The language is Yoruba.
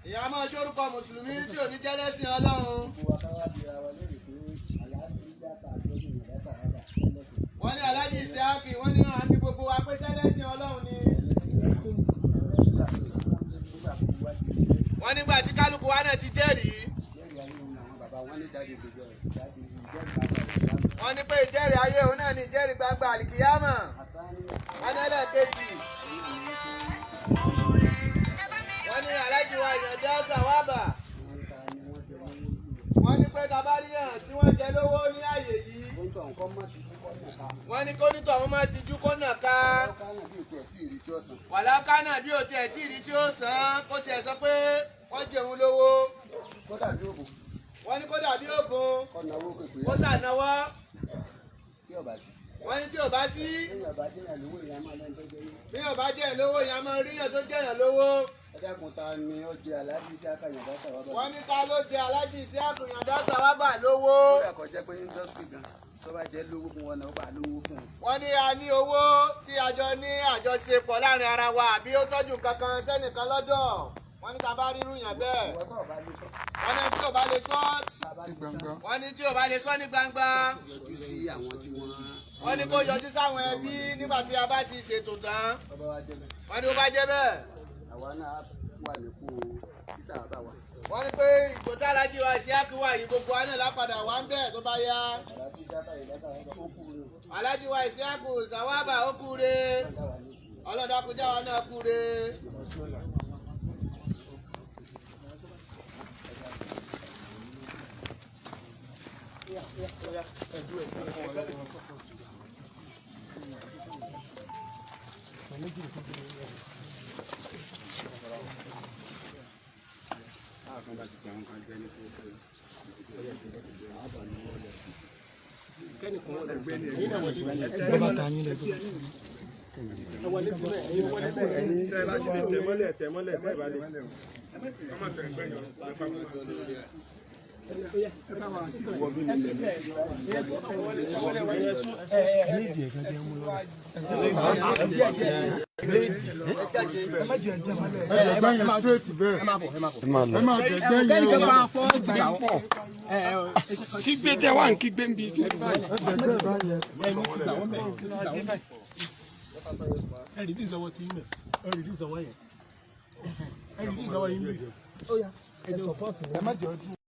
ìyá máa jórúkọ mùsùlùmí tí ò ní jẹ́lẹ́sìn Ọlọ́run. wọ́n ní Alhaji Isiaka wọ́n ní wọn àbí gbogbo wa pé sẹ́lẹ́sìn Ọlọ́run ni. wọ́n nígbà tí kálukú wa náà ti jẹ́rìí. wọ́n ní pé ìjẹ́rìí ayé òun náà ní ìjẹ́rìí gbangba àlìkìyámà. wọ́n ní ẹlẹ́ẹ̀kejì. wọ́n ní Alhaji wa Ìyàndá SAWABA. wọ́n ní pé tabaríyàn tí wọ́n jẹ lówó ní àyè yìí. wọ́n ní kó nítọ̀ wọn máa ti jú kó nà ká. wàlákánà bí o tiẹ̀ tí ì rí tí ó sàn kó tiẹ̀ sọ pé wọ́n jẹun lówó. wọ́n ní kó dàbí ògùn kó sànáwó. wọ́n ní tí ò bá sí. bí ò bá jẹ́ lówó ìyá máa ríyàn tó jẹ́yàn lówó. wọ́n ní ta ló jẹ Alhaji Isiaka Ìyàndá SAWABA lówó. wọ́n ní a ní owó tí a jọ ní àjọṣepọ̀ láàrin ara wa àbí ó tọ́jú kankan sẹ́nìkan lọ́dọ̀. wọ́n ní ta bá rírú yàn bẹ́ẹ̀. wọ́n ní tí ò bá lè sọ. wọ́n ní tí ò bá lè sọ ní gbangba. yọjú sí àwọn tí wọ́n. wọ́n ní kó yọjú sáwọn ẹbí nígbà tí a bá ti ṣètò tán. wọ́n ní ó bá jẹ́ bẹ́ẹ̀. àwa náà wà nípò sísà bàbá wa. wọ́n ní pé ìgbò tí Alhaji wa Isiaka wà yìí gbogbo wa náà lápadà wà ń bẹ̀ tó bá yá. Alhaji wa Isiaka SAWABA ó kúre. ọlọ́dàkúnjà wa náà kúre. kígbe tẹ wá ń kígbe ń bí. ẹ rí dísọwọ́ tí yín náà ẹ rí dísọwọ́ yẹn ẹ rí dísọwọ́ yín bí. ẹ sọpọ́ọ̀tì ẹ má jẹ́ ọdún.